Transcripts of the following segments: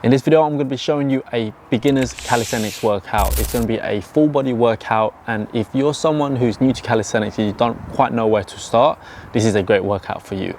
In this video, I'm going to be showing you a beginner's calisthenics workout. It's going to be a full body workout, and if you're someone who's new to calisthenics and you don't quite know where to start, this is a great workout for you.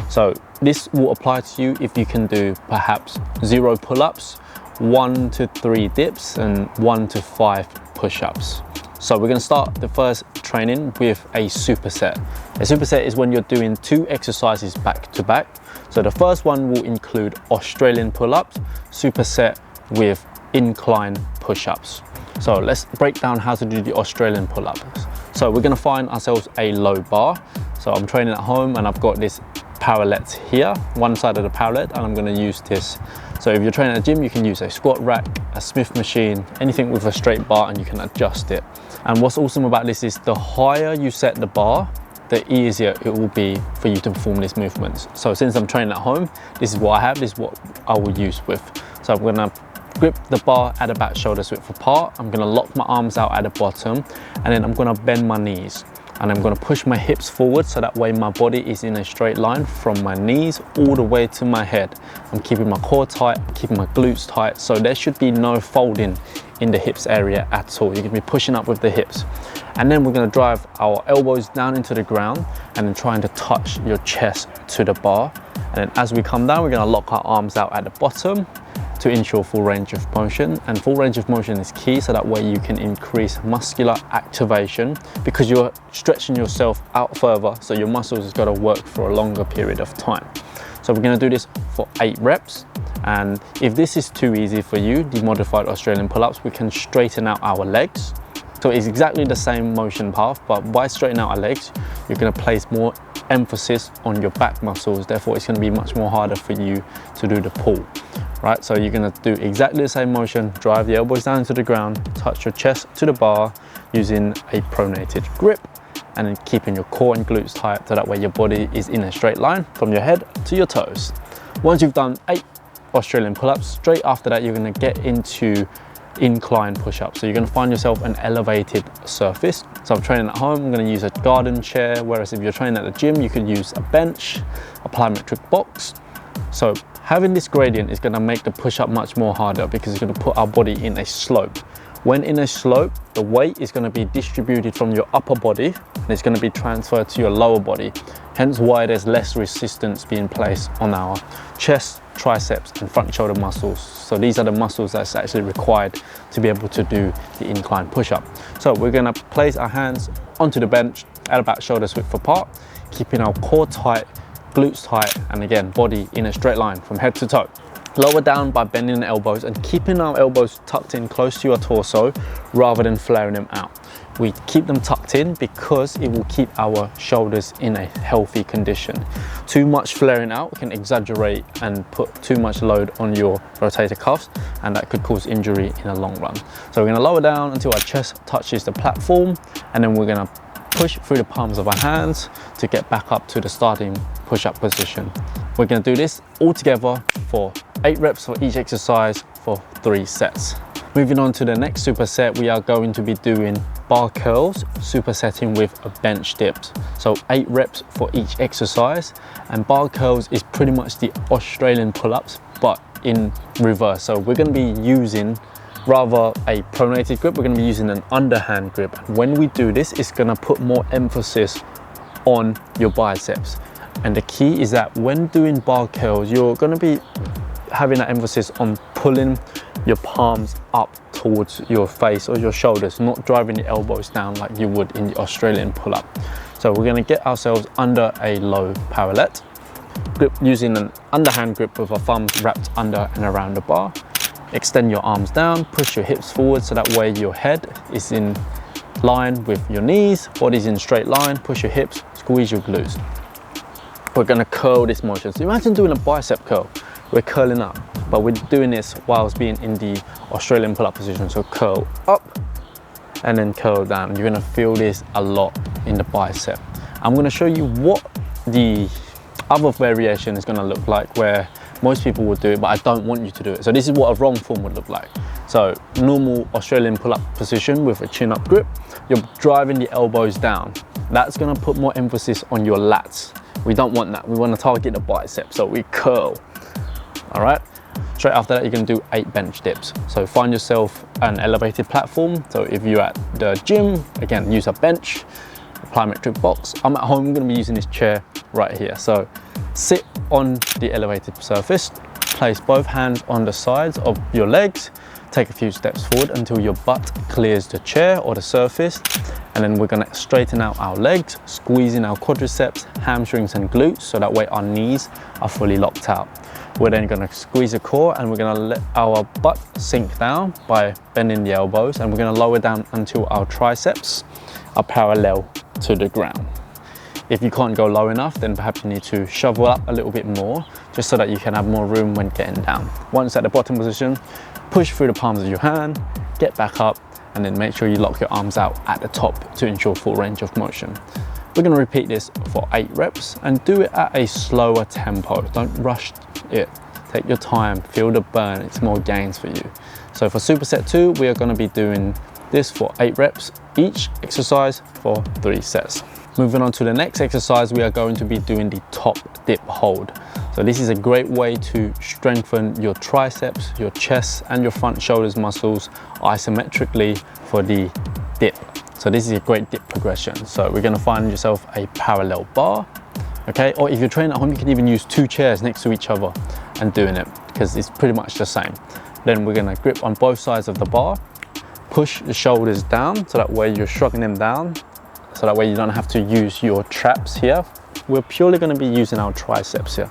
So this will apply to you if you can do perhaps 0 pull-ups, 1 to 3 dips, and 1 to 5 push-ups. So we're going to start the first training with a superset. A superset is when you're doing 2 exercises back to back. So the first one will include Australian pull-ups, superset with incline push-ups. So let's break down how to do the Australian pull-ups. So we're going to find ourselves a low bar. So I'm training at home and I've got this parallel here, one side of the parallel, and I'm going to use this. So if you're training at a gym, you can use a squat rack, a Smith machine, anything with a straight bar, and you can adjust it. And what's awesome about this is the higher you set the bar, the easier it will be for you to perform these movements. So since I'm training at home, this is what I have, this is what I will use with. So I'm going to grip the bar at about shoulder width apart. I'm going to lock my arms out at the bottom, and then I'm going to bend my knees. And I'm going to push my hips forward so that way my body is in a straight line from my knees all the way to my head. I'm keeping my core tight, keeping my glutes tight, so there should be no folding in the hips area at all. You're going to be pushing up with the hips. And then we're going to drive our elbows down into the ground and then trying to touch your chest to the bar. And then as we come down, we're going to lock our arms out at the bottom to ensure full range of motion. And full range of motion is key, so that way you can increase muscular activation because you're stretching yourself out further, so your muscles has got to work for a longer period of time. So we're going to do this for 8 reps. And if this is too easy for you, the modified Australian pull-ups, we can straighten out our legs. So it's exactly the same motion path, but by straightening out our legs, you're going to place more emphasis on your back muscles. Therefore, it's going to be much more harder for you to do the pull. Right, so you're going to do exactly the same motion, drive the elbows down to the ground, touch your chest to the bar using a pronated grip, and then keeping your core and glutes tight so that way your body is in a straight line from your head to your toes. Once you've done 8 Australian pull-ups, straight after that you're going to get into incline push-ups. So you're going to find yourself an elevated surface. So I'm training at home, I'm going to use a garden chair, whereas if you're training at the gym, you could use a bench, a plyometric box. So having this gradient is going to make the push-up much more harder because it's going to put our body in a slope. When in a slope, the weight is going to be distributed from your upper body and it's going to be transferred to your lower body. Hence why there's less resistance being placed on our chest, triceps and front shoulder muscles. So these are the muscles that's actually required to be able to do the incline push-up. So we're going to place our hands onto the bench at about shoulder width apart, keeping our core tight, glutes tight, and again, body in a straight line from head to toe. Lower down by bending the elbows and keeping our elbows tucked in close to your torso rather than flaring them out. We keep them tucked in because it will keep our shoulders in a healthy condition. Too much flaring out can exaggerate and put too much load on your rotator cuffs, and that could cause injury in the long run. So we're going to lower down until our chest touches the platform, and then we're going to push through the palms of our hands to get back up to the starting push-up position. We're going to do this all together for 8 reps for each exercise for 3 sets. Moving on to the next superset, we are going to be doing bar curls, supersetting with a bench dips. So 8 reps for each exercise, and bar curls is pretty much the Australian pull-ups but in reverse. So we're going to be using rather a pronated grip, we're going to be using an underhand grip. When we do this, it's going to put more emphasis on your biceps. And the key is that when doing bar curls, you're going to be having that emphasis on pulling your palms up towards your face or your shoulders, not driving the elbows down like you would in the Australian pull-up. So we're going to get ourselves under a low parallel grip using an underhand grip with our thumbs wrapped under and around the bar. Extend your arms down, push your hips forward so that way your head is in line with your knees, body's in straight line, push your hips, squeeze your glutes. We're going to curl this motion. So imagine doing a bicep curl. We're curling up, but we're doing this whilst being in the Australian pull-up position. So curl up and then curl down. You're going to feel this a lot in the bicep. I'm going to show you what the other variation is going to look like, where most people would do it, but I don't want you to do it. So this is what a wrong form would look like. So normal Australian pull-up position with a chin-up grip, you're driving the elbows down. That's going to put more emphasis on your lats. We don't want that. We want to target the bicep, so we curl. All right. Straight after that, you're going to do 8 bench dips. So find yourself an elevated platform. So if you're at the gym, again, use a bench, a plyometric box. I'm at home, I'm going to be using this chair right here. So sit on the elevated surface, place both hands on the sides of your legs, take a few steps forward until your butt clears the chair or the surface. And then we're going to straighten out our legs, squeezing our quadriceps, hamstrings and glutes, so that way our knees are fully locked out. We're then going to squeeze the core, and we're going to let our butt sink down by bending the elbows, and we're going to lower down until our triceps are parallel to the ground. If you can't go low enough, then perhaps you need to shovel up a little bit more, just so that you can have more room when getting down. Once at the bottom position, push through the palms of your hand, get back up, and then make sure you lock your arms out at the top to ensure full range of motion. We're going to repeat this for 8 reps and do it at a slower tempo. Don't rush it. Take your time, feel the burn. It's more gains for you. So for superset 2, we are going to be doing this for 8 reps each exercise for 3 sets. Moving on to the next exercise, we are going to be doing the top dip hold. So this is a great way to strengthen your triceps, your chest and your front shoulders muscles isometrically for the dip. So this is a great dip progression. So we're going to find yourself a parallel bar, okay? Or if you're training at home, you can even use 2 chairs next to each other and doing it, because it's pretty much the same. Then we're going to grip on both sides of the bar, push the shoulders down, so that way you're shrugging them down, so that way you don't have to use your traps here. We're purely going to be using our triceps here.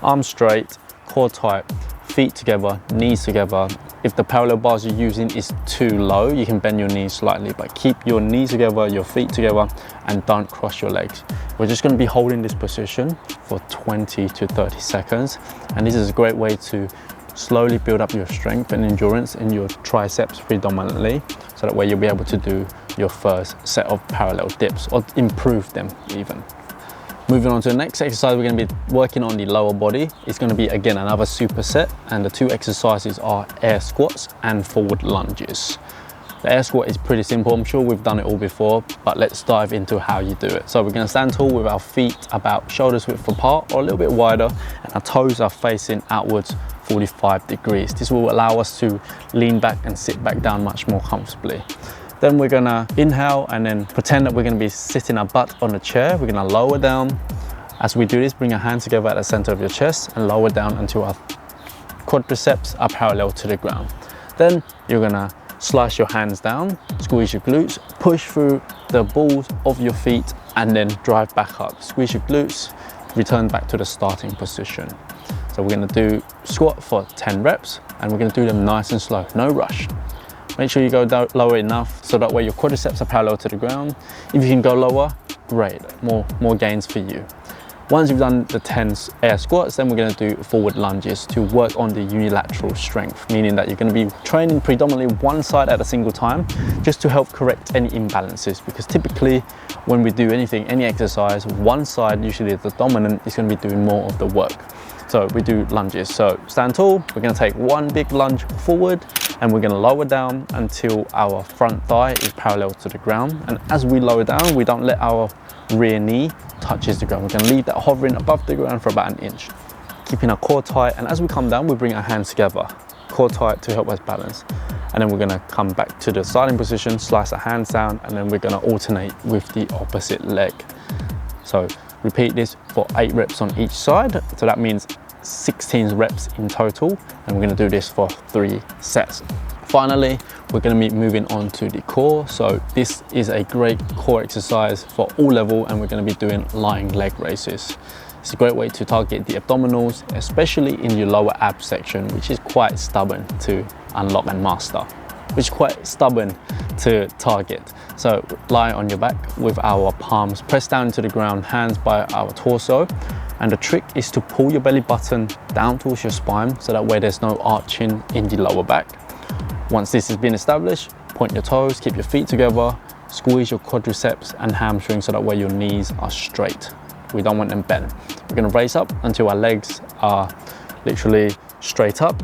Arms straight, core tight, feet together, knees together. If the parallel bars you're using is too low, you can bend your knees slightly, but keep your knees together, your feet together, and don't cross your legs. We're just going to be holding this position for 20 to 30 seconds. And this is a great way to slowly build up your strength and endurance in your triceps predominantly, so that way you'll be able to do your first set of parallel dips or improve them even. Moving on to the next exercise, we're going to be working on the lower body. It's going to be again another superset, and the 2 exercises are air squats and forward lunges. The air squat is pretty simple. I'm sure we've done it all before, but let's dive into how you do it. So we're going to stand tall with our feet about shoulders width apart or a little bit wider, and our toes are facing outwards 45 degrees. This will allow us to lean back and sit back down much more comfortably. Then we're gonna inhale and then pretend that we're gonna be sitting our butt on a chair. We're gonna lower down. As we do this, bring your hands together at the center of your chest and lower down until our quadriceps are parallel to the ground. Then you're gonna slice your hands down, squeeze your glutes, push through the balls of your feet, and then drive back up. Squeeze your glutes, return back to the starting position. So we're gonna do squat for 10 reps, and we're gonna do them nice and slow, no rush. Make sure you go down lower enough so that way your quadriceps are parallel to the ground. If you can go lower, great, more gains for you. Once you've done the 10 air squats, then we're going to do forward lunges to work on the unilateral strength, meaning that you're going to be training predominantly one side at a single time, just to help correct any imbalances, because typically when we do anything, any exercise, one side, usually the dominant, is going to be doing more of the work. So we do lunges. So stand tall, we're going to take 1 big lunge forward, and we're going to lower down until our front thigh is parallel to the ground. And as we lower down, we don't let our rear knee touches the ground. We're going to leave that hovering above the ground for about 1 inch, keeping our core tight. And as we come down, we bring our hands together, core tight to help us balance. And then we're going to come back to the starting position, slice our hands down, and then we're going to alternate with the opposite leg. So repeat this for 8 reps on each side. So that means 16 reps in total, and we're going to do this for 3 sets. Finally, we're going to be moving on to the core. So this is a great core exercise for all level, and we're going to be doing lying leg raises. It's a great way to target the abdominals, especially in your lower ab section, which is quite stubborn to unlock and master, which is quite stubborn to target. So lie on your back with our palms pressed down to the ground, hands by our torso. And the trick is to pull your belly button down towards your spine, so that way there's no arching in the lower back. Once this has been established, point your toes, keep your feet together, squeeze your quadriceps and hamstrings so that way your knees are straight. We don't want them bent. We're going to raise up until our legs are literally straight up,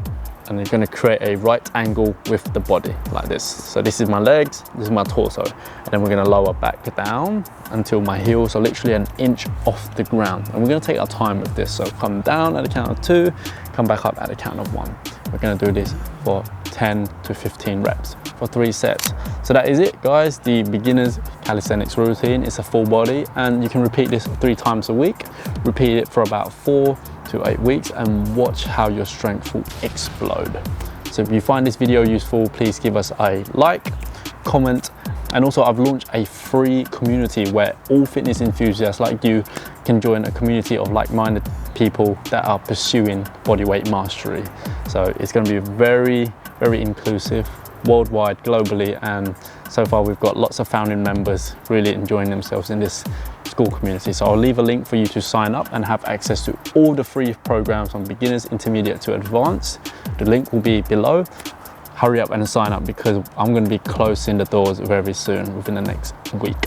and you're going to create a right angle with the body like this. So this is my legs, this is my torso, and then we're going to lower back down until my heels are literally an inch off the ground. And we're going to take our time with this. So come down at the count of 2, come back up at the count of 1. We're going to do this for 10 to 15 reps for 3 sets. So that is it, guys. The beginner's calisthenics routine is a full body, and you can repeat this 3 times a week. Repeat it for about 4 to 8 weeks and watch how your strength will explode. So if you find this video useful, please give us a like, comment, and also I've launched a free community where all fitness enthusiasts like you can join a community of like-minded people that are pursuing bodyweight mastery. So it's going to be very, very inclusive, worldwide, globally, and so far we've got lots of founding members really enjoying themselves in this school community. So I'll leave a link for you to sign up and have access to all the free programs from beginners, intermediate to advanced. The link will be below. Hurry up and sign up because I'm going to be closing the doors very soon, within the next week.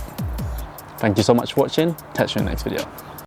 Thank you so much for watching. Catch you in the next video.